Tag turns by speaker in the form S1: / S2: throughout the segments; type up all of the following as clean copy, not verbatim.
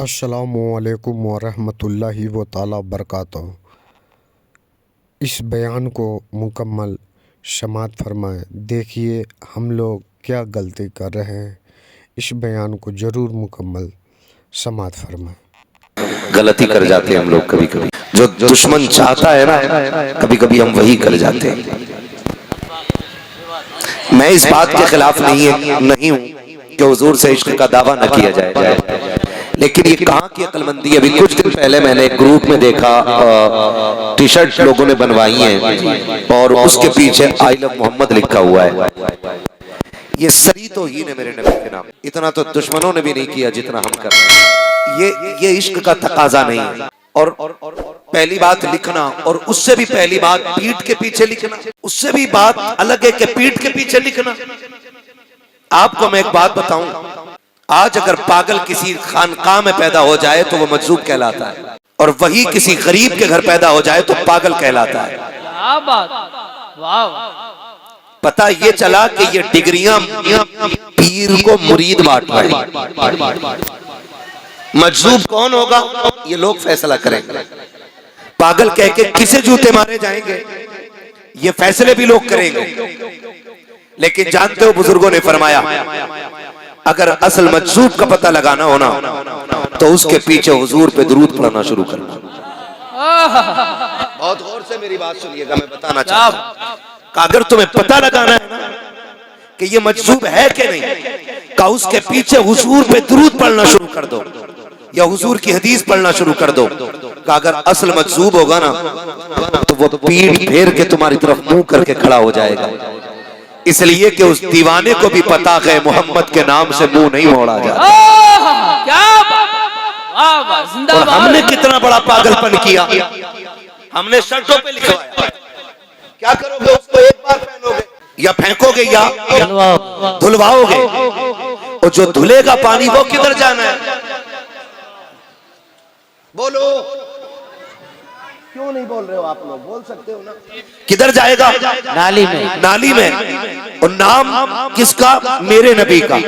S1: अस्सलामुअलैकुम वरहमतुल्लाहि व ताला बरकातहू। इस बयान को मुकम्मल समाअत फरमाएँ। देखिए हम लोग क्या गलती कर रहे हैं, इस बयान को ज़रूर मुकम्मल समाअत फरमाएँ।
S2: गलती कर जाते हैं हम लोग कभी कभी, जो दुश्मन चाहता है ना कभी कभी हम वही कर जाते हैं। मैं इस बात के खिलाफ नहीं हूँ कि हुजूर से इश्क का दावा न किया जाए, लेकिन ये कहाँ की अक्लमंदी है। अभी कुछ दिन पहले मैंने एक ग्रुप में देखा, टी शर्ट लोगों ने बनवाई हैं और उसके पीछे आई लव मोहम्मद लिखा हुआ है। ये सरी तो ही ने मेरे नबी के नाम, इतना तो दुश्मनों ने भी नहीं किया जितना हम कर रहे हैं। ये इश्क का तकाजा नहीं है। और पहली बात लिखना, और उससे भी पहली बात पीठ के पीछे लिखना, उससे भी बात अलग है कि पीठ के पीछे लिखना। आपको मैं एक बात बताऊं, आज अगर पागल किसी खानकाह में पैदा हो जाए तो वो मजजूब कहलाता है, और वही किसी गरीब के घर पैदा हो जाए तो पागल कहलाता है। पता ये चला कि ये डिग्रियां पीर को मुरीद बांट रहे हैं। मजजूब कौन होगा ये लोग फैसला करेंगे। पागल कह के किसे जूते मारे जाएंगे ये फैसले भी लोग करेंगे। लेकिन जानते हो बुजुर्गों ने फरमाया, अगर असल मजजूब का पता लगाना होना तो उसके पीछे हुजूर पे दुरूद पढ़ना शुरू करना। बहुत गौर से मेरी बात सुनिएगा, मैं बताना चाहता हूं। अगर तुम्हें पता लगाना है ना कि ये मजजूब है कि नहीं, का उसके पीछे हुजूर पे दुरूद पढ़ना शुरू कर दो या हुजूर की हदीस पढ़ना शुरू कर दो। का अगर असल मजजूब होगा ना तो वो पीठ फेर के तुम्हारी तरफ मुंह करके खड़ा हो जाएगा, इसलिए कि उस दीवाने को भी पता है मोहम्मद के नाम से मुंह नहीं मोड़ा जाता। और हमने कितना बड़ा पागलपन किया, हमने शर्टों पे लिखवाया। क्या करोगे, उसको एक बार पहनोगे या फेंकोगे या धुलवाओगे, और जो धुलेगा पानी वो किधर जाना है? बोलो, क्यों नहीं बोल रहे हो आप लोग? बोल सकते हो ना। किधर जाएगा? नाली में। नाली में। और नाम किसका? मेरे नबी का।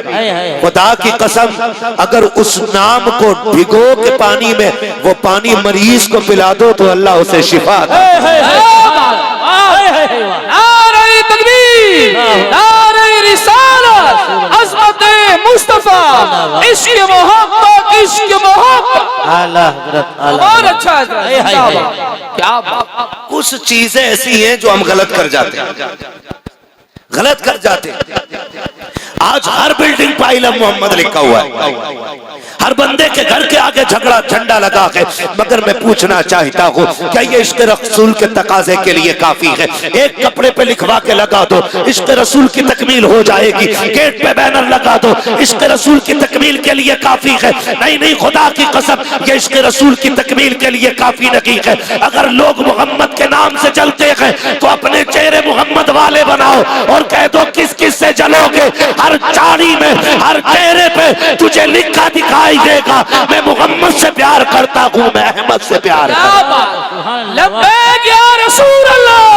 S2: खुदा की कसम, अगर उस नाम को भिगो के पानी में वो पानी मरीज को पिला दो तो अल्लाह उसे शिफा दे। नारे तकबीर, नारे रिसालत, अज़मत मुस्तफा, इश्क मोहब्बत, इश्क मोहब्बत। बहुत अच्छा है। क्या कुछ चीजें ऐसी हैं जो हम गलत कर जाते हैं, गलत कर जाते हैं। आज हर बिल्डिंग पे आई लव मोहम्मद लिखा हुआ है, हर बंदे के घर के आगे झगड़ा झंडा लगा के। मगर मैं पूछना चाहता हूँ, क्या ये इश्क रसूल के तकाजे के लिए काफी है? एक कपड़े पे लिखवा के लगा दो, इश्क रसूल की तकमील हो जाएगी। गेट पे बैनर लगा दो, इश्क रसूल की तकमील के लिए काफी है। नहीं नहीं, खुदा की कसम, ये इश्क रसूल की तकमील के लिए काफी नहीं है। अगर लोग मोहम्मद के नाम से जलते हैं तो अपने चेहरे मोहम्मद वाले बनाओ और कह दो किस किस से जलोगे। हर चाड़ी में, हर चेहरे पे तुझे लिखा दिखाई देगा, मैं मोहम्मद से प्यार करता हूँ, मैं अहमद से प्यार करता हूँ।
S3: लब्बैक या रसूल अल्लाह,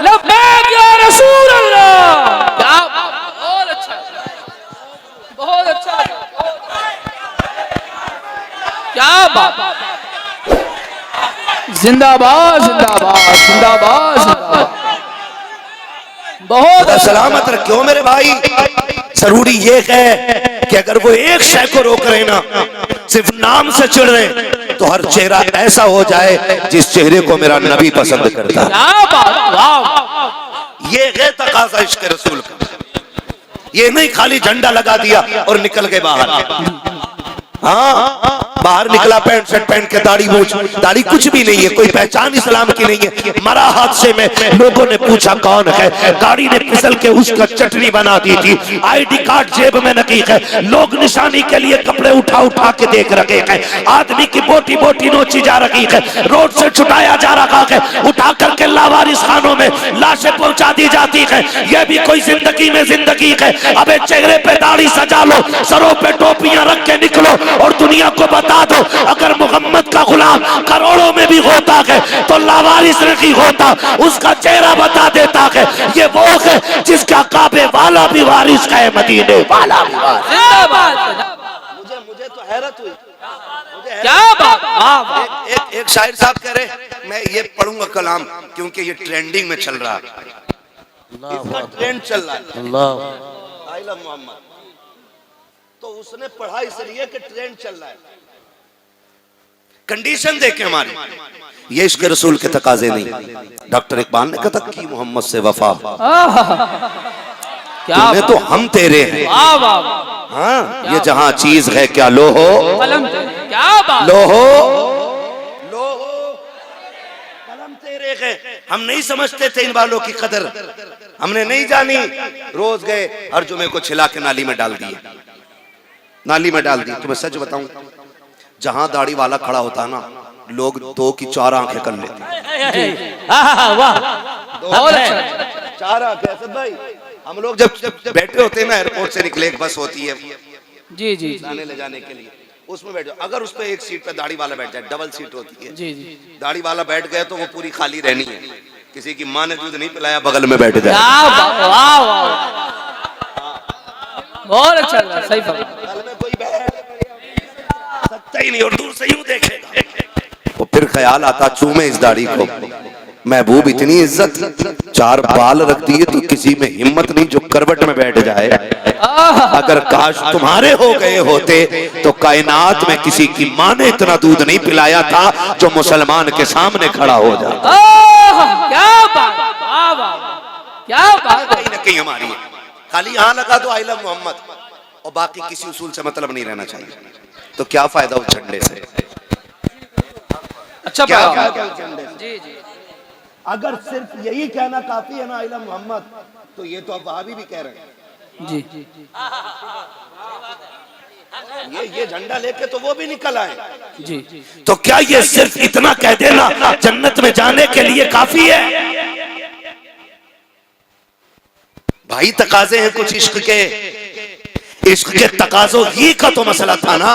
S3: लब्बैक या रसूल अल्लाह। बहुत अच्छा, बहुत अच्छा, क्या बात। जिंदाबाद जिंदाबाद जिंदाबाद जिंदाबाद। बहुत
S2: सलामत रखो मेरे भाई। जरूरी ये है कि अगर वो एक शय को रोक रहे ना, सिर्फ नाम से चिढ़ रहे, तो हर चेहरा ऐसा हो जाए जिस चेहरे को मेरा नबी पसंद करता है। ये है तकाज़ा इश्क रसूल का। ये नहीं खाली झंडा लगा दिया और निकल गए बाहर। हाँ, बाहर निकला पैंट शर्ट पहन के, दाढ़ी मूछ, दाढ़ी कुछ भी नहीं है, कोई पहचान इस्लाम की नहीं है। मरा हादसे में, लोगों ने पूछा कौन है, गाड़ी ने फिसल के उसका चटनी बना दी थी। आईडी कार्ड जेब में नहीं है, लोग निशानी के लिए कपड़े उठा उठा के देख रहे हैं। आदमी की बोटी बोटी नोची जा रही है, रोड से छुटाया जा रहा है, उठा करके लावारिस खानों में लाशें पहुंचा दी जाती है। यह भी कोई जिंदगी में जिंदगी है? अबे चेहरे पे दाढ़ी सजा लो, सरों पे टोपियां रख के निकलो और दुनिया को बता दो, अगर मोहम्मद का गुलाम करोड़ों में भी होता है तो लावारिस नहीं होता, उसका चेहरा बता देता है। ये वो है जिसका काबे वाला भी वारिस है, मदीने वाला भी वारिस।
S3: जिंदाबाद।
S2: मुझे तो हैरत हुई,
S3: क्या बात, वाह वाह।
S2: एक शायर साहब कह रहे मैं ये पढ़ूंगा कलाम क्योंकि ये ट्रेंडिंग में चल रहा है, इसका ट्रेंड चल रहा है आई लव मोहम्मद, तो उसने पढ़ा इसलिए कि ट्रेंड चल रहा है। कंडीशन देखे हमारी, ये इश्क रसूल के तकाजे नहीं। डॉक्टर इकबाल ने कहा था कि मोहम्मद से वफा,
S3: क्या
S2: तूने तो हम तेरे हैं।
S3: वाह वाह वाह।
S2: हाँ, ये जहां चीज है क्या लो हो,
S3: कलम तेरे, क्या बात,
S2: लो हो, लो हो, कलम तेरे है। हम नहीं समझते थे इन बालों की कदर, हमने नहीं जानी, रोज गए हर जुमे को छिला के नाली में डाल दिए, नाली में डाल दिए। तुम्हें सच बताऊं, जहां दाढ़ी वाला खड़ा होता है ना, लोग 2 की 4 आंखें कर लेते हैं।
S3: वाह,
S2: दो है, 4 आंखें। असद भाई, हम लोग जब बैठे होते हैं ना, एयरपोर्ट से निकले, एक बस होती है
S3: जी जी
S2: लाने ले जाने के लिए, उसमें बैठ जाओ, अगर उस पे एक सीट पे दाढ़ी वाला बैठ जाए, डबल सीट होती है,
S3: जी जी,
S2: दाढ़ी वाला बैठ गया तो वो पूरी खाली रहनी है। किसी की माँ ने दूध नहीं पिलाया, बगल में बैठ जाए।
S3: क्या बात, वाह वाह, बहुत अच्छा लगा, सही फरमा।
S2: बगल में कोई बैठ सकता ही नहीं और दूर से यूं देखेगा, वो फिर ख्याल आता चूमे इस दाढ़ी को। महबूब इतनी इज्जत, 4 बाल रखती है तो किसी में हिम्मत नहीं जो करवट में बैठ जाए। अगर काश तुम्हारे हो गए होते तो कायनात में किसी की माँ ने इतना दूध नहीं पिलाया था जो मुसलमान के सामने खड़ा हो जाता।
S3: क्या बात, वाह वाह, क्या बात।
S2: कहीं ना कहीं हमारी है, खाली यहाँ लगा दो आई लव मोहम्मद और बाकी किसी उसूल से मतलब नहीं रहना चाहिए, तो क्या फायदा उस झंडे से,
S3: अच्छा
S2: क्या
S3: बात,
S2: फायदा उस झंडे से।
S3: जी जी,
S2: अगर सिर्फ यही कहना काफी है ना आई लव मोहम्मद, तो ये तो अब वहाबी भी कह रहे हैं।
S3: जी,
S2: ये झंडा लेके तो वो भी निकल आए।
S3: जी,
S2: तो क्या ये सिर्फ इतना कह देना जन्नत में जाने के लिए काफी है? भाई तकाजे हैं कुछ इश्क के, इश्क के तकाजों ही का तो मसला था ना,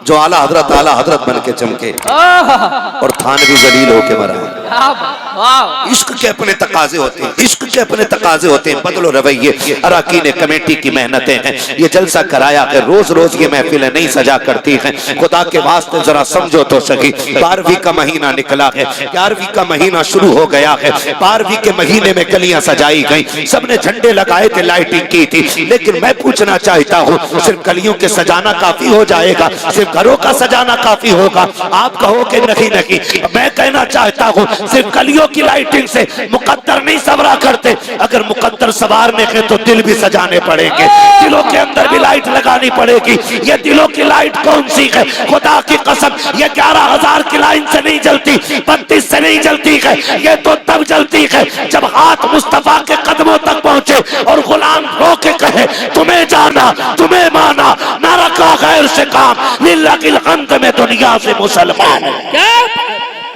S2: जो आला हजरत बन के चमके और थानवी जलील होके मरा।
S3: क्या बात, वाह,
S2: इश्क के अपने तकाजे होते हैं, इश्क के अपने तकाजे होते हैं। बदलो रवैये, अराकीन कमेटी की मेहनतें हैं, ये जलसा कराया है, रोज रोज ये महफिलें नहीं सजा करती हैं। खुदा के वास्ते जरा समझो तो सही, 12वीं का महीना निकला है, 11वीं का महीना शुरू हो गया है, 12वीं के महीने में गलियां सजाई गई, सबने झंडे लगाए थे, लाइटिंग की थी। लेकिन मैं पूछना चाहता हूँ, सिर्फ गलियों के सजाना काफी हो जाएगा? सिर्फ घरों का सजाना काफी होगा? आप कहोगे नहीं नहीं, मैं कहना चाहता हूँ सिर्फ गलियों की लाइटिंग से मुकद्दर नहीं सवरा करते, अगर मुकद्दर सवारने के तो दिल भी सजाने पड़ेंगे, दिलों के अंदर भी लाइट लगानी पड़ेगी। ये दिलों की लाइट कौन सी है? खुदा की कसम, ये 11,000 की लाइन से नहीं जलती, 32 से नहीं जलती है, ये तो तब जलती है जब हाथ मुस्तफा के कदमों तक पहुंचे और गुलाम रो के कहे तुम्हें जाना, तुम्हें माना, ना रखा गैर से काम, लिल्लाहिल हम्द में दुनिया से मुसलमान।
S3: क्या,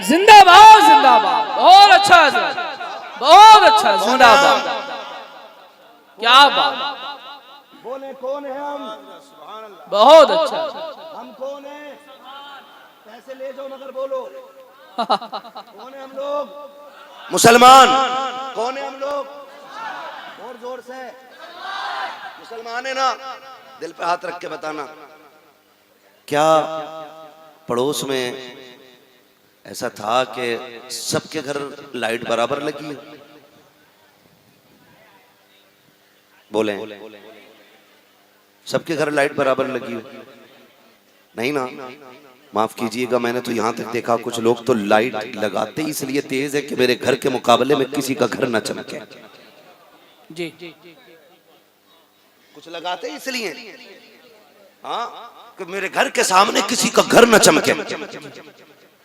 S3: जिंदाबाद जिंदाबाद, बहुत अच्छा, बहुत अच्छा, जिंदाबाद, क्या बात,
S2: बोले कौन है हम?
S3: बहुत अच्छा,
S2: हम कौन है? पैसे ले जाओ मगर बोलो कौन है हम लोग? मुसलमान। कौन है हम लोग? और जोर से, मुसलमान है ना? दिल पे हाथ रख के बताना। क्या पड़ोस में ऐसा था कि सबके घर लाइट बराबर लगी है? बोले सबके घर लाइट बराबर लगी हो? नहीं ना, माफ कीजिएगा, मैंने तो यहां तक देखा कुछ लोग तो लाइट लगाते इसलिए तेज है कि मेरे घर के मुकाबले में किसी का घर न चमके।
S3: जी,
S2: कुछ लगाते इसलिए हाँ कि मेरे घर के सामने किसी का घर न चमके।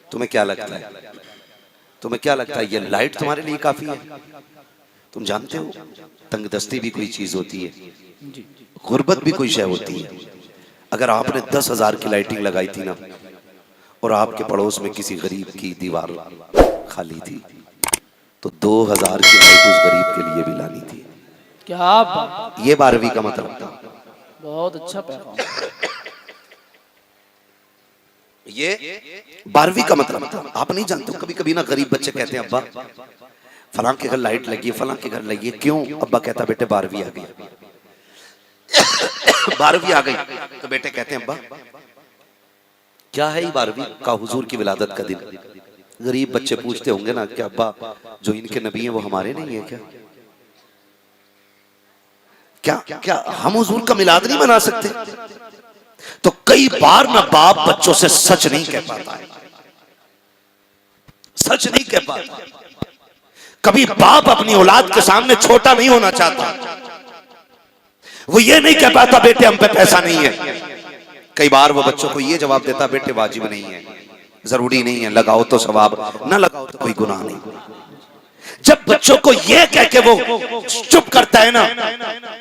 S2: तुम्हें क्या लगता है, तुम्हें क्या लगता है ये लाइट तुम्हारे लिए काफी है? तुम जानते हो तंगदस्ती भी कोई चीज होती है, गुर्बत भी कोई शय होती है। अगर आपने 10,000 की लाइटिंग लगाई थी ना और आपके पड़ोस में किसी गरीब की दीवार खाली थी तो 2,000 की लाइट उस गरीब के लिए भी लानी थी।
S3: क्या बात,
S2: ये 12वीं का मतलब था।
S3: बहुत अच्छा पैगाम,
S2: ये 12वीं का मतलब था। आप नहीं जानते हो, कभी कभी ना गरीब बच्चे कहते हैं अब्बा फलां के घर लाइट लगी है, फलां के घर लगी है, क्यों? अब्बा कहता बेटे 12वीं आ गई 12वीं आ गई तो बेटे कहते हैं अब्बा क्या है ये 12वीं का हुजूर की विलादत का दिन? गरीब बच्चे पूछते होंगे ना कि अब्बा जो इनके नबी हैं वो हमारे नहीं है क्या? क्या क्या हम हुजूर का मिलाद नहीं मना सकते? तो कई बार ना बाप बच्चों से सच नहीं कह पाता है, सच नहीं कह पाता। कभी बाप अपनी औलाद के सामने छोटा नहीं होना चाहता। वो ये नहीं कह पाता बेटे हम पे पैसा नहीं है। कई बार वो बच्चों को ये जवाब देता बेटे वाजिब नहीं है, जरूरी नहीं है, लगाओ तो सवाब, ना लगाओ तो कोई गुनाह नहीं। जब बच्चों को ये कह के वो चुप करता है ना,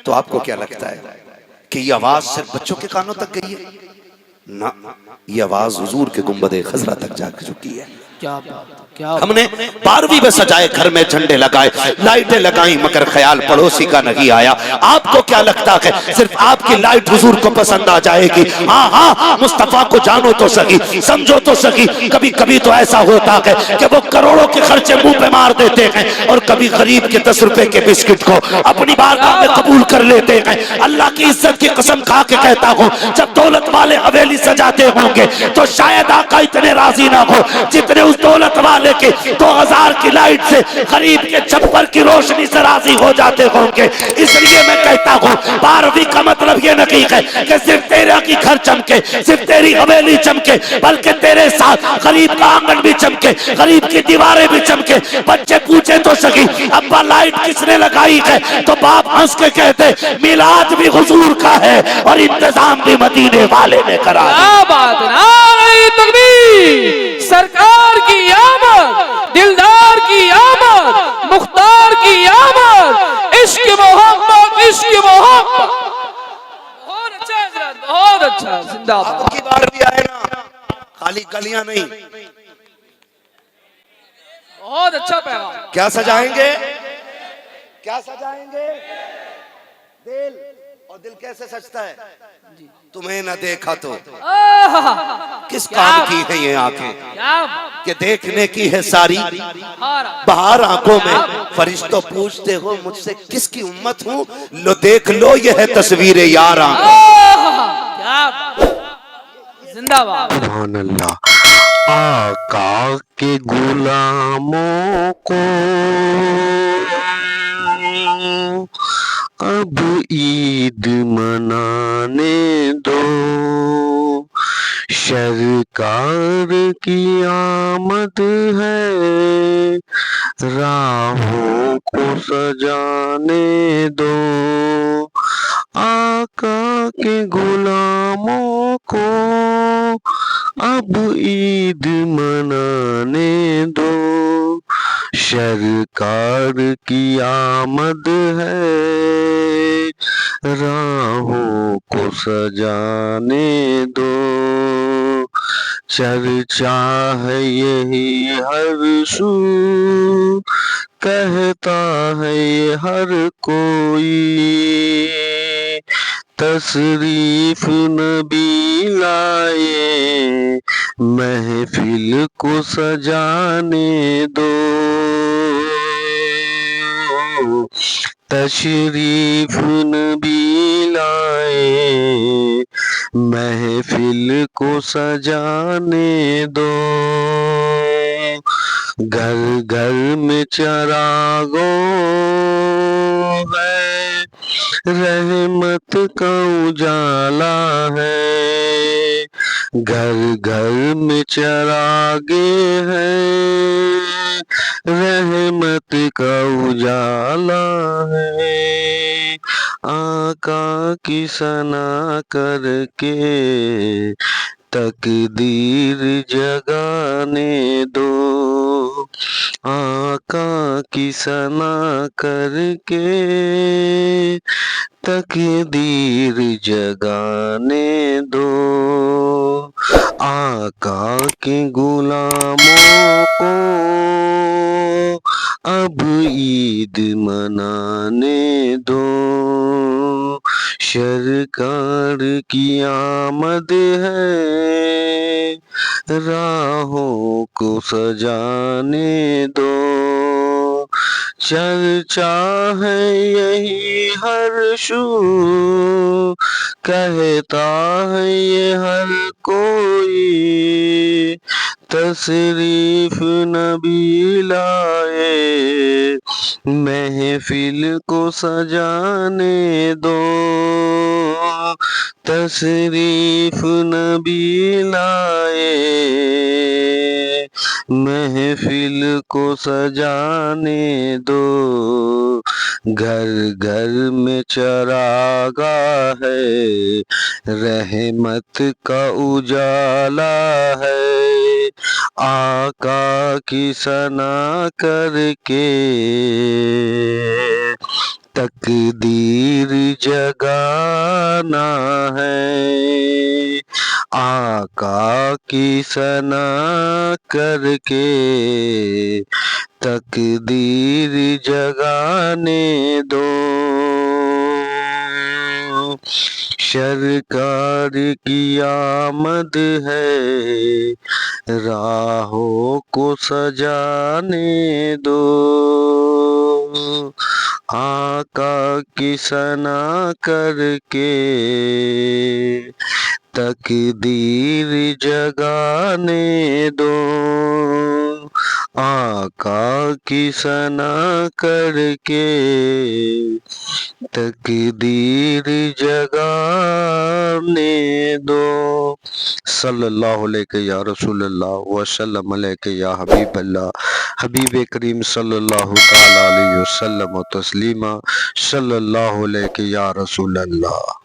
S2: तो आपको क्या लगता है कि ये आवाज सिर्फ बच्चों के कानों तक गई है? ना, ये आवाज हुजूर के गुंबदे खजरा तक जा चुकी है।
S3: क्या बात, क्या
S2: हमने 12वीं में सजाए घर में झंडे लगाए, लाइटें लगाई, मगर ख्याल पड़ोसी का नहीं आया। आपको क्या लगता है सिर्फ आपकी लाइट हुजूर को पसंद आ जाएगी? हाँ हाँ, मुस्तफा को जानो तो सही, समझो तो सही। कभी कभी तो ऐसा होता है कि वो करोड़ों के खर्चे मुंह पे मार देते हैं और कभी गरीब के 10 रुपए के बिस्किट को अपनी बारगाह में कबूल कर लेते हैं। अल्लाह की इज्जत की कसम खा के कहता हूँ, जब दौलत वाले हवेली सजाते होंगे तो शायद आका इतने राजी ना हो जितने उस दौलत वाले के 2000 की लाइट से गरीब के छप्पर की रोशनी से राजी हो जाते होंगे। इसलिए मैं कहता हूँ 12वीं का मतलब ये नहीं है कि सिर्फ तेरा की घर चमके, सिर्फ तेरी हवेली चमके, बल्कि तेरे साथ गरीब का आंगन भी चमके, गरीब की दीवारें भी चमके। बच्चे पूछे तो सही अब्बा लाइट किसने लगाई है? तो बाप हंस के कहते मिलाद भी हुजूर का है और इंतजाम भी मदीने वाले ने करा।
S3: क्या बात, नारे तकबीर। सरकार की आमद, दिलदार की आमद, मुख्तार की आमद, इश्क मोहब्बत, इश्क मोहब्बत। बहुत अच्छा हजरत, बहुत अच्छा, जिंदाबाद।
S2: अब की बार भी आए ना, खाली गलियां नहीं।
S3: बहुत अच्छा पैगाम।
S2: क्या सजाएंगे? क्या सजाएंगे? दिल। और दिल कैसे सजता है? तुम्हें न देखा तो किस काम की है ये आंखें कि देखने की है सारी बाहर आंखों में। फरिश्तों पूछते हो मुझसे किसकी उम्मत हूँ, लो देख लो ये है तस्वीर यार।
S3: जिंदाबाद।
S1: सुभान अल्लाह। आका के गुलामों को अब ईद मनाने दो, सरकार की आमद है, राहों को सजाने दो। आका के गुलामों को अब ईद मनाने दो, सरकार की आमद है, राहों को सजाने दो। चर्चा है यही हर सू, कहता है ये हर कोई, तशरीफ नबी लाए, महफिल को सजाने दो। तशरीफ नबी लाए, महफिल को सजाने दो। घर घर में चरागों है, रहमत का उजाला है। घर घर में चरागे हैं, रहमत का उजाला है। आका की सना करके तकदीर जगाने दो। आका की सना करके तकदीर जगाने दो। आका के गुलामों को अब ईद मनाने दो, सरकार की आमद है, राहों को सजाने दो। चर्चा है यही हर शू, कहता है ये हर कोई,
S4: तशरीफ नबी लाए, महफिल को सजाने दो। तशरीफ नबी लाए, महफिल को सजाने दो। घर घर में चरागा है, रहमत का उजाला है। आका की सना करके तकदीर जगाना है। आका की सना करके तकदीर जगाने दो। सरकार की आमद है, राहों को सजाने दो। आका की सना करके तकदीर जगाने दो। आका की सना करके तकदीर जगाने दो। सल्लल्लाहु अलैहि या रसूल अल्लाह वसल्लम अलैहि या हबीब अल्लाह। हबीब करीम सल्लल्लाहु तआला अलैहि वसल्लम तस्लीमा। सल्लल्लाहु अलैहि या रसूल अल्लाह।